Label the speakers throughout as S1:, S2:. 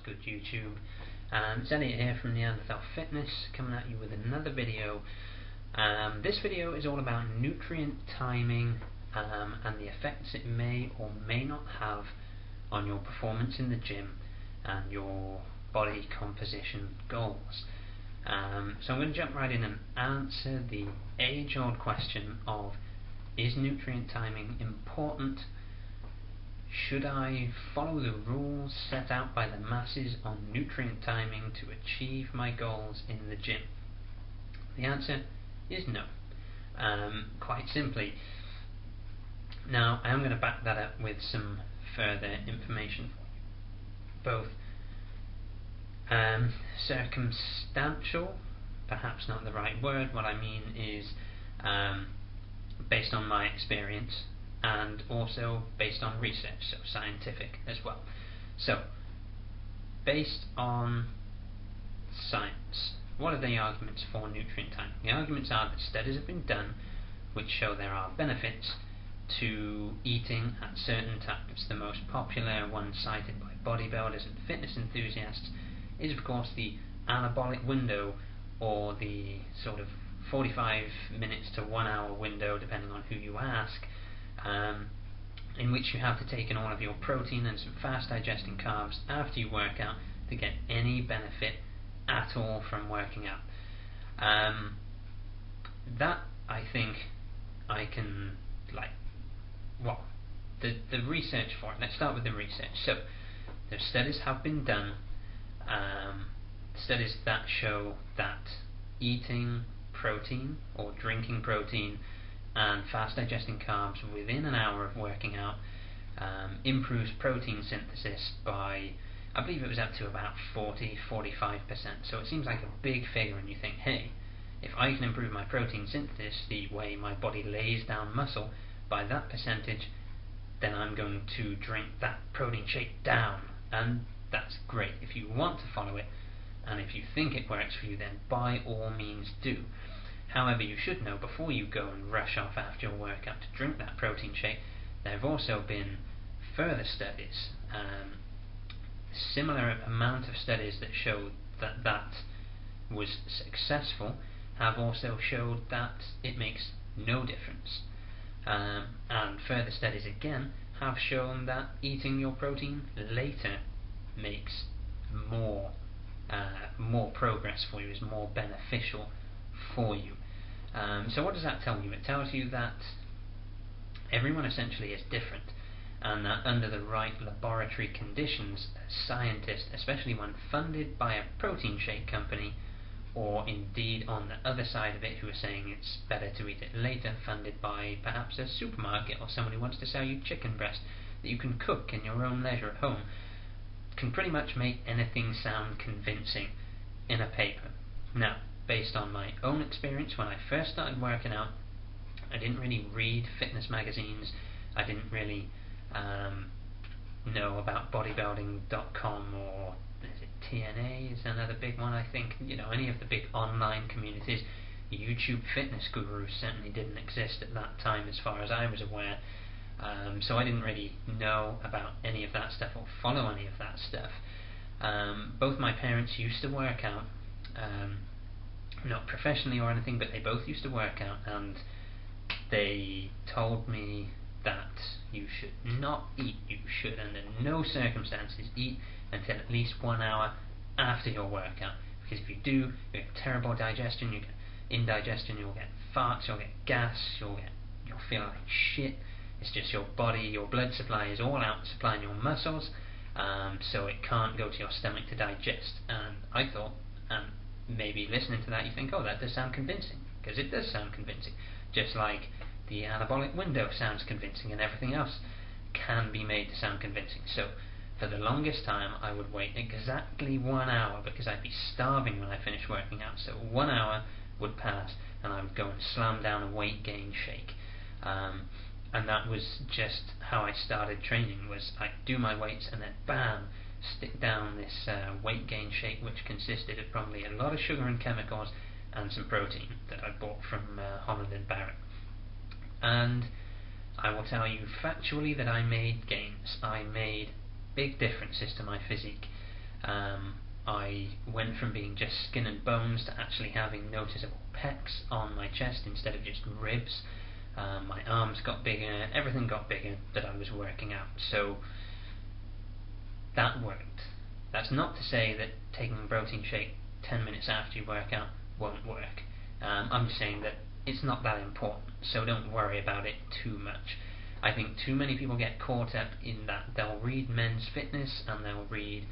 S1: good YouTube? It's Elliot here from Neanderthal Fitness, coming at you with another video. This video is all about nutrient timing and the effects it may or may not have on your performance in the gym and your body composition goals. So I'm going to jump right in and answer the age-old question of, is nutrient timing important? Should I follow the rules set out by the masses on nutrient timing to achieve my goals in the gym? The answer is no. Quite simply. Now, I am going to back that up with some further information for you. Both circumstantial, perhaps not the right word. What I mean is based on my experience, and also based on research, so scientific as well. So, based on science, what are the arguments for nutrient timing? The arguments are that studies have been done which show there are benefits to eating at certain times. The most popular one cited by bodybuilders and fitness enthusiasts is of course the anabolic window, or the sort of 45 minutes to 1 hour window, depending on who you ask, in which you have to take in all of your protein and some fast digesting carbs after you work out to get any benefit at all from working out. That, I think, I can, the research for it. Let's start with the research. So, the studies have been done, studies that show that eating protein or drinking protein and fast digesting carbs within an hour of working out improves protein synthesis by, I believe it was up to about 40-45%. So it seems like a big figure, and you think, hey, if I can improve my protein synthesis, the way my body lays down muscle, by that percentage, then I'm going to drink that protein shake down. And that's great. If you want to follow it, and if you think it works for you, then by all means do. However, you should know before you go and rush off after your workout to drink that protein shake, there have also been further studies, similar amount of studies that show that that was successful, have also showed that it makes no difference. And further studies again have shown that eating your protein later makes more progress for you, is more beneficial for you. So what does that tell you? It tells you that everyone essentially is different, and that under the right laboratory conditions, scientists, especially when funded by a protein shake company, or indeed on the other side of it, who are saying it's better to eat it later, funded by perhaps a supermarket or someone who wants to sell you chicken breast that you can cook in your own leisure at home, can pretty much make anything sound convincing in a paper. Now, based on my own experience, when I first started working out, I didn't really read fitness magazines. I didn't really know about bodybuilding.com, or is it TNA is another big one, I think. Any of the big online communities. YouTube fitness gurus certainly didn't exist at that time as far as I was aware. So I didn't really know about any of that stuff or follow any of that stuff. Both my parents used to work out, not professionally or anything, but they both used to work out, and they told me that you should not eat, you should under no circumstances eat until at least 1 hour after your workout, because if you do, you get terrible digestion, you get indigestion, you'll get farts, you'll get gas, you'll feel like shit. It's just your body, your blood supply is all out supplying your muscles, so it can't go to your stomach to digest. And I thought, maybe listening to that you think, oh, that does sound convincing, because it does sound convincing, just like the anabolic window sounds convincing, and everything else can be made to sound convincing. So for the longest time I would wait exactly 1 hour, because I'd be starving when I finished working out. So 1 hour would pass and I would go and slam down a weight gain shake, and that was just how I started training. Was I'd do my weights and then bam, stick down this weight gain shake, which consisted of probably a lot of sugar and chemicals and some protein that I bought from Holland & Barrett. And I will tell you factually that I made gains. I made big differences to my physique. I went from being just skin and bones to actually having noticeable pecs on my chest instead of just ribs. My arms got bigger, everything got bigger that I was working out. So that worked. That's not to say that taking a protein shake 10 minutes after you work out won't work. I'm just saying that it's not that important, so don't worry about it too much. I think too many people get caught up in that they'll read Men's Fitness and they'll read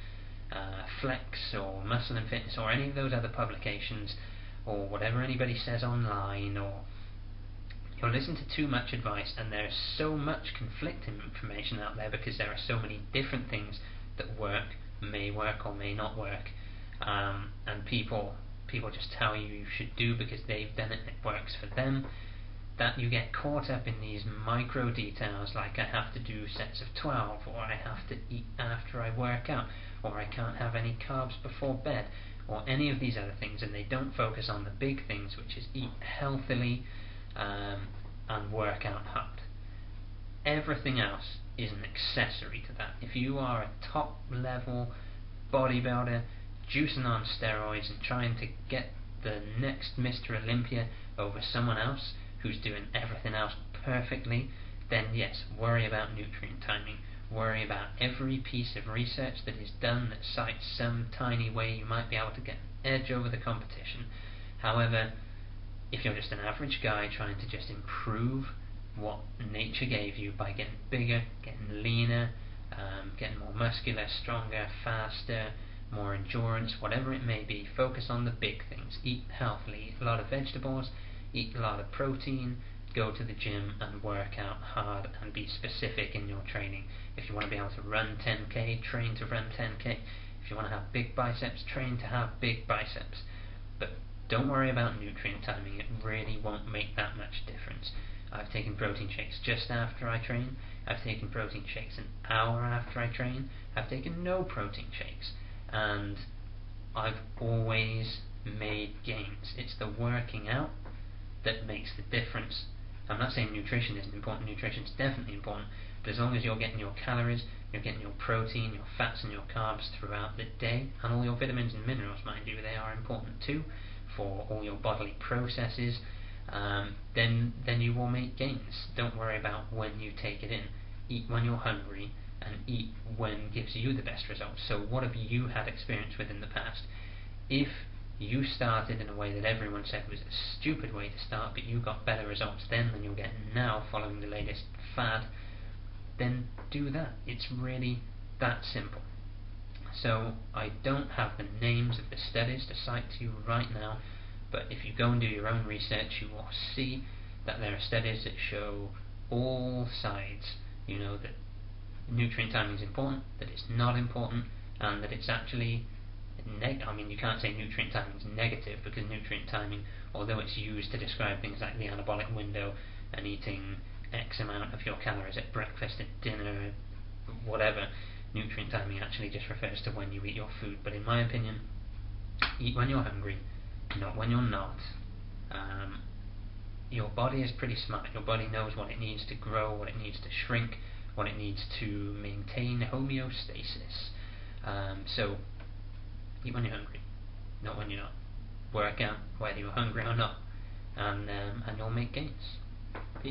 S1: Flex or Muscle and Fitness or any of those other publications or whatever anybody says online, or you'll listen to too much advice, and there's so much conflicting information out there because there are so many different things that may work or may not work, and people just tell you should do because they've done it and it works for them, that you get caught up in these micro details like I have to do sets of 12, or I have to eat after I work out, or I can't have any carbs before bed, or any of these other things, and they don't focus on the big things, which is eat healthily and work out hard. Everything else is an accessory to that. If you are a top level bodybuilder juicing on steroids and trying to get the next Mr. Olympia over someone else who's doing everything else perfectly, then yes, worry about nutrient timing. Worry about every piece of research that is done that cites some tiny way you might be able to get an edge over the competition. However, if you're just an average guy trying to just improve what nature gave you by getting bigger, getting leaner, getting more muscular, stronger, faster, more endurance, whatever it may be, focus on the big things. Eat healthily, eat a lot of vegetables, eat a lot of protein, go to the gym and work out hard and be specific in your training. If you want to be able to run 10k, train to run 10k. If you want to have big biceps, train to have big biceps. But don't worry about nutrient timing, it really won't make that much difference. I've taken protein shakes just after I train, I've taken protein shakes an hour after I train, I've taken no protein shakes, and I've always made gains. It's the working out that makes the difference. I'm not saying nutrition isn't important, nutrition's definitely important, but as long as you're getting your calories, you're getting your protein, your fats and your carbs throughout the day, and all your vitamins and minerals, mind you, they are important too for all your bodily processes, then you will make gains. Don't worry about when you take it in. Eat when you're hungry, and eat when gives you the best results. So what have you had experience with in the past? If you started in a way that everyone said was a stupid way to start, but you got better results then than you're getting now following the latest fad, then do that. It's really that simple. So I don't have the names of the studies to cite to you right now, but if you go and do your own research, you will see that there are studies that show all sides, that nutrient timing is important, that it's not important, and that it's actually you can't say nutrient timing is negative, because nutrient timing, although it's used to describe things like the anabolic window and eating X amount of your calories at breakfast, at dinner, whatever, nutrient timing actually just refers to when you eat your food. But in my opinion, eat when you're hungry, not when you're not. Your body is pretty smart. Your body knows what it needs to grow, what it needs to shrink, what it needs to maintain homeostasis. So eat when you're hungry, not when you're not. Work out whether you're hungry or not, and you'll make gains. Peace.